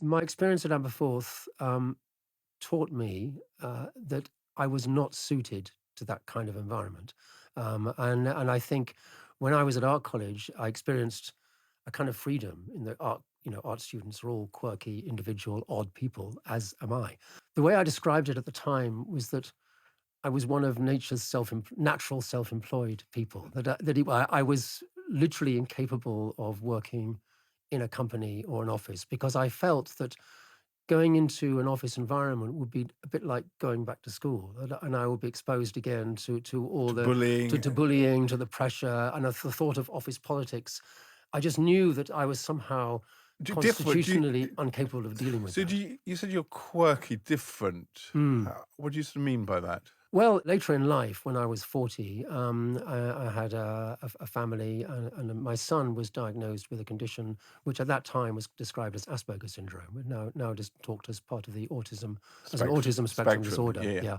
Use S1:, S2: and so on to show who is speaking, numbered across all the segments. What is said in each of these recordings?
S1: My experience at Aberforth taught me that I was not suited to that kind of environment. And I think when I was at art college, I experienced a kind of freedom in that art students are all quirky, individual, odd people, as am I. The way I described it at the time was that I was one of nature's natural self-employed people. I was literally incapable of working in a company or an office because I felt that going into an office environment would be a bit like going back to school, and I would be exposed again to all
S2: To
S1: the
S2: bullying.
S1: to bullying, to the pressure, and the thought of office politics. I just knew that I was somehow
S2: Different.
S1: constitutionally incapable of dealing with
S2: So
S1: that.
S2: you said you're quirky, different.
S1: Hmm.
S2: What do you sort of mean by that?
S1: Well, later in life, when I was 40, I had a family, and my son was diagnosed with a condition which at that time was described as Asperger's syndrome, but now it is talked as part of the autism, as an autism spectrum
S2: Spectrum.
S1: disorder.
S2: Yeah, yeah.
S1: Yeah.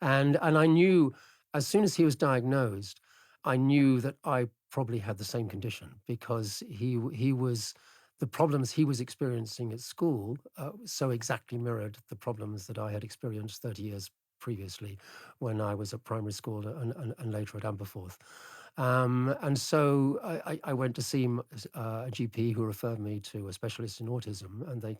S1: And I knew, as soon as he was diagnosed, I knew that I probably had the same condition because he was the problems he was experiencing at school so exactly mirrored the problems that I had experienced 30 years previously when I was at primary school and later at Aberforth. And so I went to see a GP who referred me to a specialist in autism, and they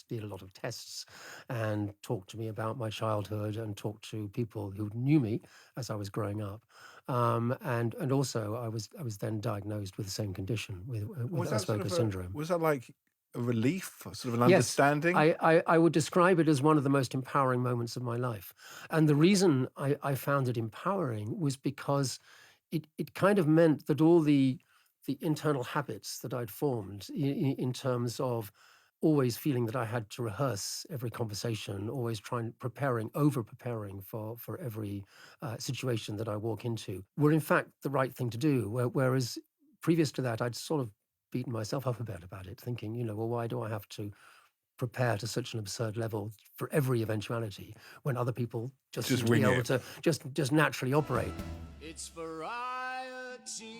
S1: did a lot of tests and talked to me about my childhood and talked to people who knew me as I was growing up. And also I was then diagnosed with the same condition, with
S2: Was that sort of
S1: Asperger's syndrome.
S2: was that like a relief, sort of an
S1: Yes,
S2: understanding?
S1: I would describe it as one of the most empowering moments of my life. And the reason I found it empowering was because it kind of meant that all the internal habits that I'd formed in terms of always feeling that I had to rehearse every conversation, always over preparing for every situation that I walk into, were in fact the right thing to do. Whereas previous to that, I'd sort of beaten myself up a bit about it, thinking, well, why do I have to prepare to such an absurd level for every eventuality when other people just
S2: Just
S1: seem to be
S2: wing
S1: able
S2: it.
S1: to just naturally operate?
S3: It's variety.